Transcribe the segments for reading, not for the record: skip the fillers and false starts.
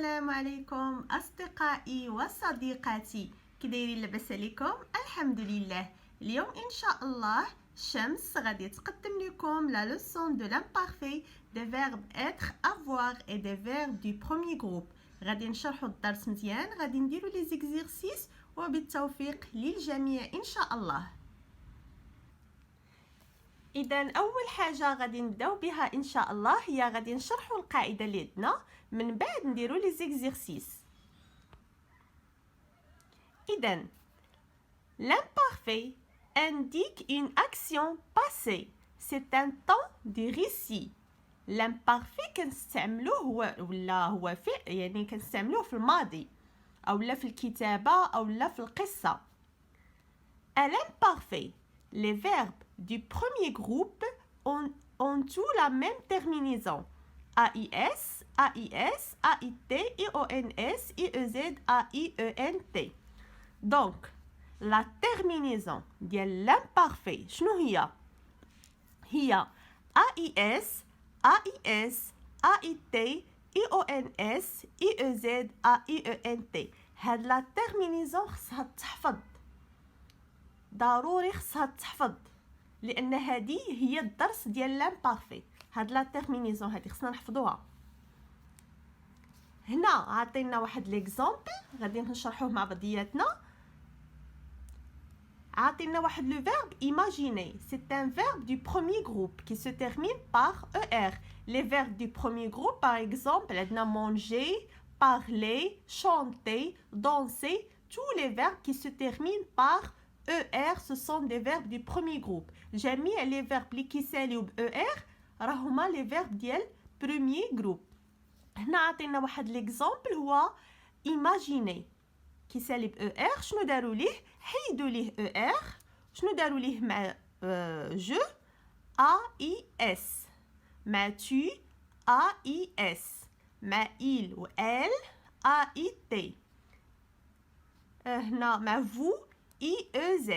السلام عليكم أصدقائي وصديقاتي، كي دايرين؟ لاباس عليكم؟ الحمد لله. اليوم إن شاء الله شمس غادي تقدم لكم لا leçon de l'imparfait des verbes être, avoir et des verbes du premier groupe. غادي نشرحوا الدرس مزيان، غادي نديروا لي زيكزيرسيس وبالتوفيق للجميع إن شاء الله. إذا أول حاجة غادي نبداو بها إن شاء الله هي غادي نشرحوا القاعدة اللي عندنا، من بعد نديروا لي زيكزيرسيس. إذا l'imparfait indique une action passée. C'est un temps du récit. l'imparfait كنستعملوه هو فعل، يعني كنستعملوه في الماضي أو لا في الكتابة أو لا في القصة. À l'imparfait, les verbes du premier groupe ont tous la même terminaison. AIS, AIS, AIT, IONS, IEZ, AIENT. Donc, la terminaison de l'imparfait, شنو هي؟ هي AIS, AIS, AIT, IONS, IEZ, AIENT. هاد لا terminaison خصها تحفظ، ضروري خصها تحفظ، لان هذه هي الدرس ديال لامبارفي. هاد لا تيرمينيزون هذه خصنا نحفظوها. هنا عطينا واحد ليكزامبل غادي نشرحوه مع بعضياتنا. عطينا واحد لو فيرب imaginer. C'est un verbe du premier groupe qui se termine par er. Les verbes du premier groupe par exemple عندنا manger, parler, chanter, danser. Tous les verbes qui se terminent par ER ce sont des verbes du premier groupe. جميع les verbes اللي كيساليو ب ER راهما les verbes ديال premier groupe. هنا عطينا واحد ليكزامبل هو imaginer كيسالي ب ER. شنو داروا ليه؟ حيدوا ليه ER. شنو داروا ليه مع je AIS، مع tu AIS، مع il و elle AIT. هنا مع vous IEZ،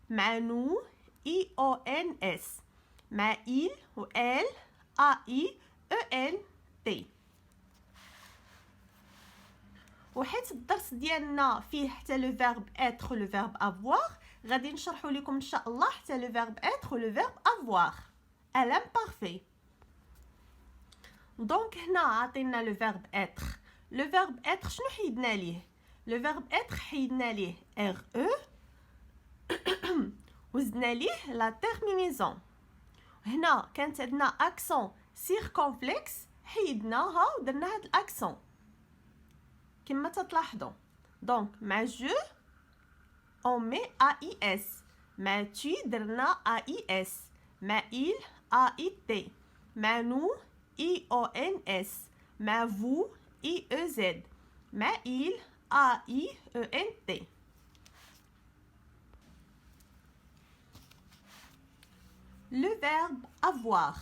مع nous IONS، مع il و elle AIENT. وحيت الدرس ديالنا فيه حتى لو فيرب être لو فيرب avoir، غادي نشرحوا لكم ان شاء الله حتى لو فيرب être لو فيرب avoir à l'imparfait. دونك هنا عطينا لو فيرب être. لو فيرب être شنو حيدنا ليه؟ لو فيرب être حيدنا ليه RE وزدنا ليه لا تيرمينيزون. هنا كانت عندنا اكسون سيركونفلكس، حيدناها ودرنا هاد الاكسون كما تلاحظوا. دونك مع جو اون مي AIS، مع تي درنا AIS، مع il AIT، مع نو IONS، مع فو IEZ، مع il AIENT. Le verbe avoir.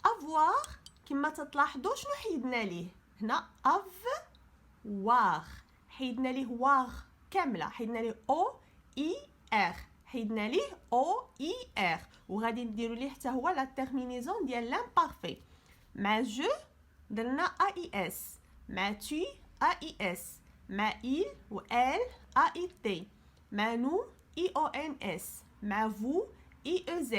avoir كما تلاحظوا شنو حيدنا ليه؟ هنا avoir حيدنا ليه واغ كامله، حيدنا ليه او اي ار، حيدنا ليه او اي ار، وغادي نديروا ليه حتى هو لا تيرمينيزون ديال لامبارفي. مع جو درنا AIS، مع tu AIS، مع il و elle AIT، مع nous IONS، مع vous IEZ،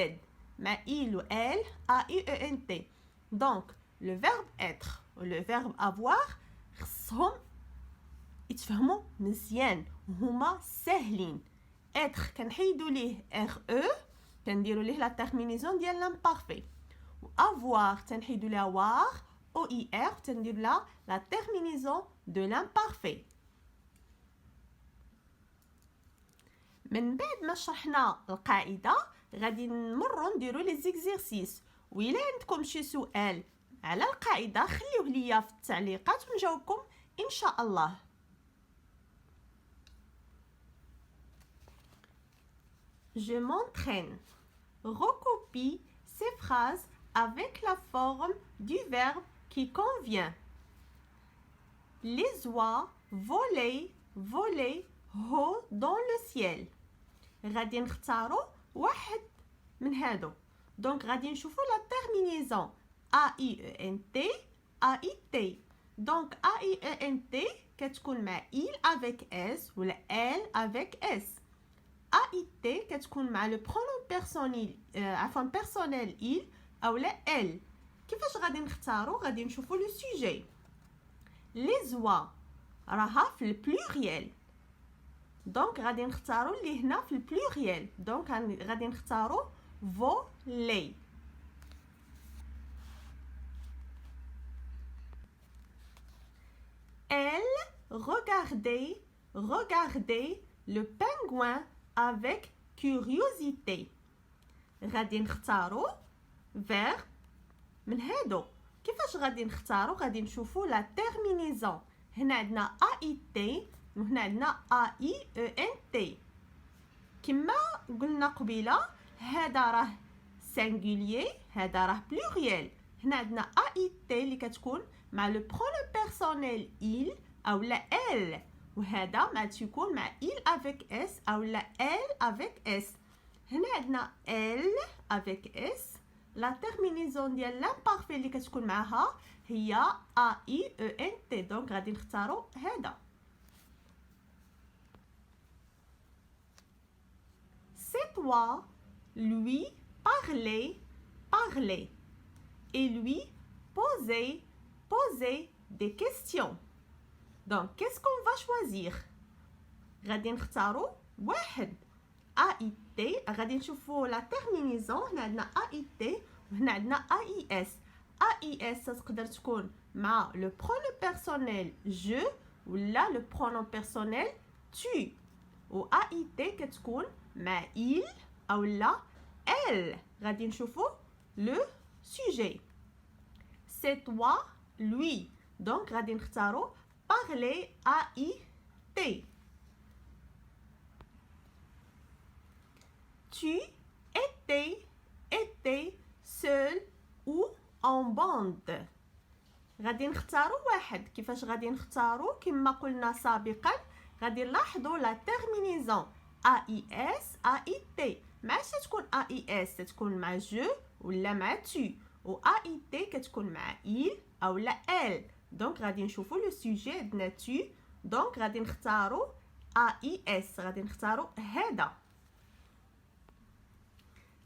مع il و elle AIENT. Donc le verbe être و le verbe avoir خصهم يتفهموا مزيان، هما ساهلين. être كنحيدوا ليه RE، كنديروا ليه لا تيرمينيزون ديال لامبارفي. و avoir تنحيدوا لها واغ OIR، تنديروا لها لا تيرمينيزون دو لامبارفي. من بعد ما شرحنا القاعده غادي نمروا نديروا لي زيكزيرسيس، وإلا عندكم شي سؤال على القاعده خليوه ليا في التعليقات ونجاوبكم ان شاء الله. Je m'entraîne. Recopie ces phrases avec la forme du verbe qui convient. Les oies volaient, volaient haut dans le ciel. غادي نختاروا واحد من هادو. دونك غادي نشوفوا لا تيرمينيزون AIENT AIT. دونك ا اي او ان تي كتكون مع il avec s ولا elle avec s. ا اي تي كتكون مع لو برونون بيرسونيل بيرسونيل il اولا elle. كيفاش غادي نختاروا؟ غادي نشوفوا لو سوجي. لي زوا راها في البلوريال، دونك غادي نختاروا اللي هنا في البلوريال، دونك غادي نختاروا voler. Elle regardait le pingouin avec curiosité. غادي نختاروا verbe من هادو. كيفاش غادي نختاروا؟ غادي نشوفوا لا تيرمينيزون. هنا عندنا ا اي تي وهنا عندنا ا اي او ان تي. كما قلنا قبيله هذا راه سينغولير هذا راه بلوريال. هنا عندنا ا اي تي اللي كتكون مع لو برونون بيرسونيل il اولا elle، وهذا ما تكون مع il avec s اولا elle avec s. هنا عندنا elle avec s. لا تيرمينيزون ديال لامبارفي اللي كتكون معها هي ا اي او ان تي، دونك غادي نختاروا هذا. C'est toi lui parler et lui poser des questions. Donc qu'est-ce qu'on va choisir؟ غادي نختاروا واحد ا اي تي. غادي نشوفوا لا تيرمينيزون. هنا عندنا ا اي تي وهنا عندنا ا اي اس. ا اي اس تقدر تكون مع لو برونون بيرسونيل جو ولا لو برونون بيرسونيل tu، و ا اي تي كتكون مع il اولا elle. غادي نشوفوا لو سوجي. c'est toi lui، دونك غادي نختاروا parler ا اي تي. tu étais seul ou en bande. غادي نختاروا واحد. كيفاش غادي نختاروا؟ كما قلنا سابقا غادي نلاحظوا لا تيرمينيزون ا اي اس ا اي تي. معاش تكون ا اي اس تكون مع جو ولا مع tu، و ا اي تي كتكون مع il اولا elle. دونك غادي نشوفوا لو سوجي عندنا tu، دونك غادي نختاروا ا اي اس. غادي نختاروا هذا.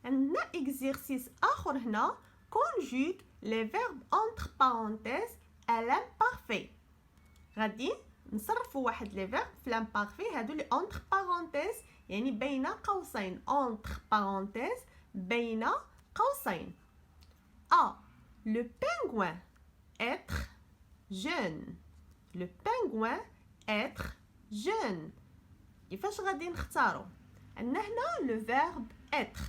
عندنا اكزرسيس اخر هنا conjugue les verbes entre parenthèses à l'imparfait. غادي نصرفوا واحد لي فيرب في l'imparfait هادو لي entre parenthèses يعني بين قوسين. entre parenthèses بين قوسين. A. Le pingouin être jeune. Le pingouin être jeune. كيفاش غادي نختاروا؟ عندنا هنا لو فيرب être.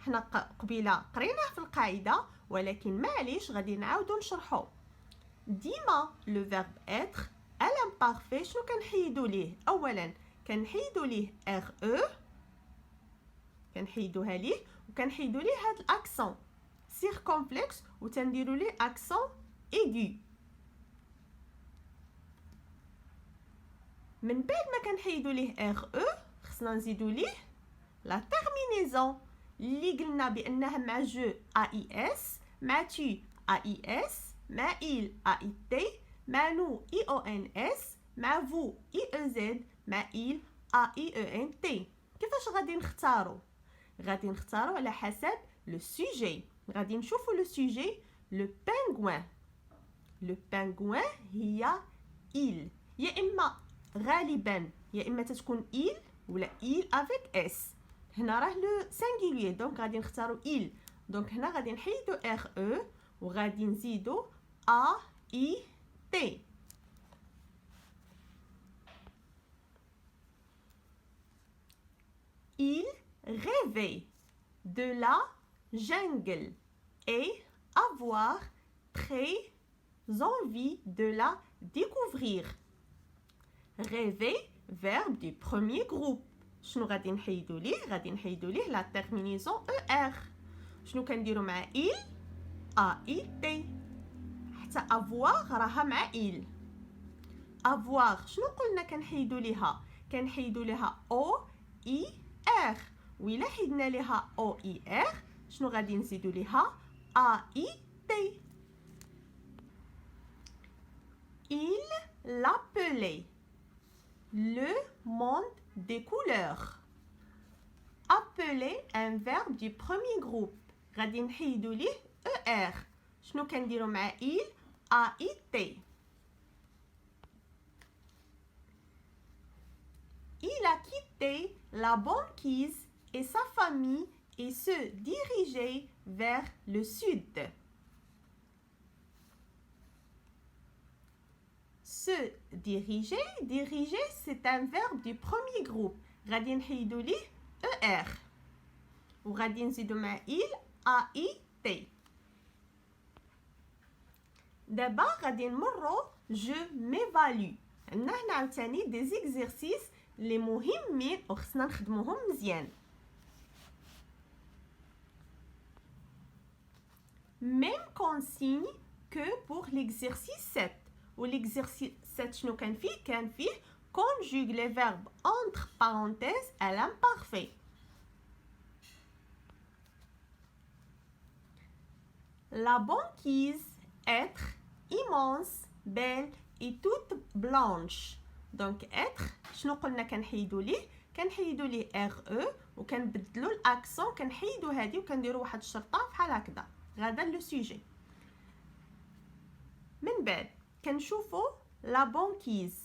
حنا قبيله قريناه في القاعده ولكن معليش غادي نعاودو نشرحو. ديما لو فيرب être à l'imparfait شنو كنحيدو ليه؟ اولا كنحيدو ليه ار او، كنحيدوها ليه وكنحيدو ليه هاد الاكسون سيركومفلكس وتنديرو ليه اكسون ايغو. من بعد ما كنحيدو ليه ار او خصنا نزيدو ليه لا تيرمينيزون اللي قلنا بانها مع جو ا اي اس، مع تي ا اي اس، مع il ا اي تي، مع نو اي او ان اس، مع فو اي او زد، مع il ا اي او ان تي. كيفاش غادي نختاروا؟ غادي نختاروا على حسب لو سوجي. غادي نشوفوا لو سوجي. لو بانغوان، لو بانغوان هي il، يا اما غالبا يا اما تتكون il ولا il avec s. هنا راه لو سينغولير دونك غادي نختاروا il. دونك هنا غادي نحيدو ار او وغادي نزيدو ا اي تي. Il rêvait de la jungle et avoir très envie de la découvrir. Rêver, verbe du premier groupe. شنو غادي نحيدو ليه؟ غادي نحيدو ليه لا تيرمينيزون او ار. شنو كنديرو مع il ا اي تي، حتى avoir راها مع il. avoir شنو قلنا كنحيدو ليها؟ كنحيدو ليها او اي ار، وإلا حيدنا ليها او اي ار شنو غادي نزيدو ليها ا اي تي. l'appeler. Le monde des couleurs. Appeler un verbe du premier groupe. غادي نحيدو ليه ER. شنو كنديرو مع il a été. Il a quitté la banquise et sa famille et se dirigeait vers le sud. Se diriger, diriger c'est un verbe du premier groupe. غادي نحيدو ليه ER. وغادي نزيدو مع il a été. دابا غادي نمرو je m'évalue. عندنا هنا عاوتاني دي زيكزيرسيس لي مهمين وخصنا نخدموهم مزيان. Même consigne que pour l'exercice 7. Ou l'exercice 7 شنو كان فيه؟ كان فيه conjugue les verbes entre parenthèses à l'imparfait. La banquise, être, immense, belle et toute blanche. Donc être, شنو قلنا كنحيدو ليه؟ كنحيدو ليه RE وكنبدلو الاكسون كنحيدو هادي وكنديرو واحد الشرطه بحال هكذا. غادا لو سوجي. من بعد كنشوفو la banquise.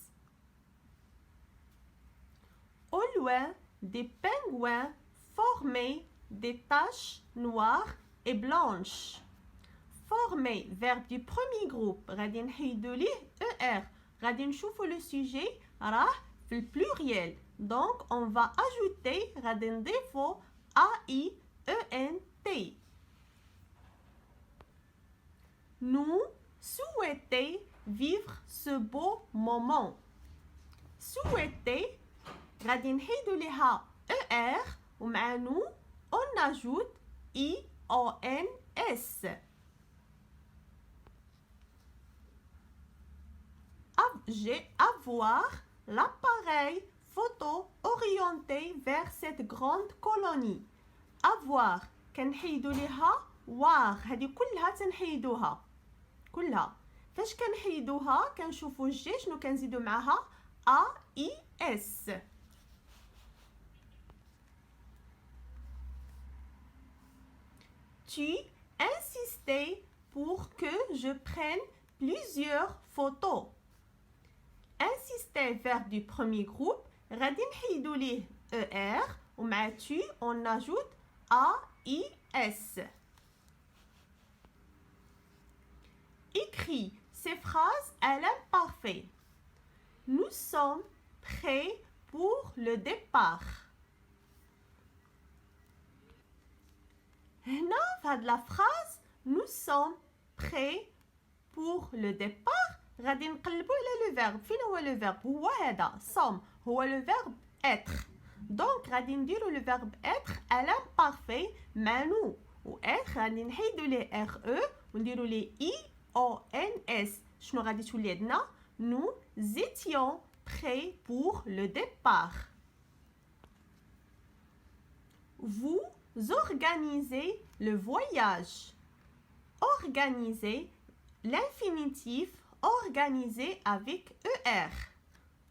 Au loin, des pingouins formaient des taches noires et blanches. Former, verbe du premier groupe. غادي نحيدو ليه ER. غادي نشوفو le sujet راه في البلوريال. Donc on va ajouter غادي نضيفو AIENT. Nous souhaitons vivre ce beau moment. Souhaiter غادي نحيدو ليها ER ومع nous on ajoute IONS. J'ai avoir l'appareil photo orienté vers cette grande colonie. Avoir كنحيدو ليها وار. هذه كلها تنحيدوها كلها. فاش كنحيدوها كنشوفو الجي شنو كنزيدو معاها AIS. Tu insistais pour que je prenne plusieurs photos. Insister, verbe du premier groupe. غادي نحيدو ليه ER ومع tu on ajoute AIS. Écris ces phrases à l'imparfait. Nous sommes prêts pour le départ. هنا في هاد la phrase nous sommes prêts pour le départ. غادي نقلبو على لو فيرب. فين هو لو فيرب؟ هو هذا sommes هو لو فيرب être. دونك غادي نديرو لو فيرب être à l'imparfait مع nous. و être غادي نحيدو ليه RE ونديرو ليه IONS. شنو غادي تولي عندنا؟ nous étions prêts pour le départ. Vous organisez le voyage. Organiser, l'infinitif organisé avec ER.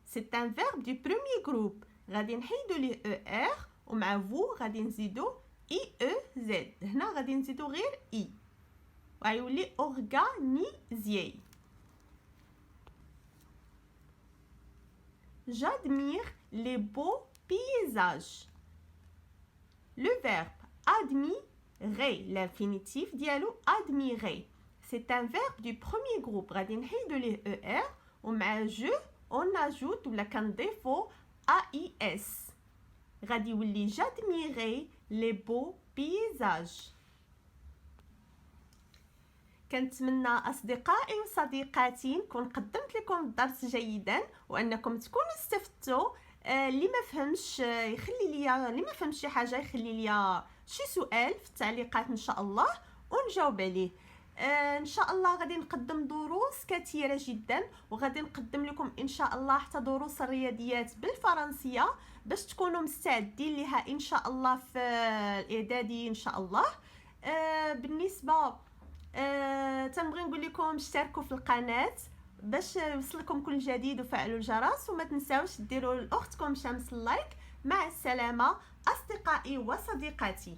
C'est un verbe du premier groupe. غادي نحيدو ليه ER ومع vous غادي نزيدو IEZ. هنا غادي نزيدو غير I. وغيولي organiser. J'admire les beaux paysages. Le verbe admirer, l'infinitif dialogue admirer. C'est un verbe du premier groupe. غادي نحيدو ليه ER ومع je on ajoute ولا كنضيفو AIS. غادي يولي j'admirais les beaux paysages. كنتمنى أصدقائي وصديقاتي نكون قدمت لكم الدرس جيدا وأنكم تكونوا استفدتوا. اللي ما فهمش يخلي ليا، اللي ما فهمش شي حاجه يخلي ليا شي سؤال في التعليقات ان شاء الله ونجاوب عليه. ان شاء الله غادي نقدم دروس كثيره جدا وغادي نقدم لكم ان شاء الله حتى دروس الرياضيات بالفرنسيه باش تكونوا مستعدين لها ان شاء الله في الاعدادي ان شاء الله. بالنسبه تنبغي نقول لكم اشتركوا في القناه باش يوصلكم كل جديد وفعلوا الجرس وما تنساوش ديروا لاختكم شمس اللايك. مع السلامة أصدقائي وصديقاتي.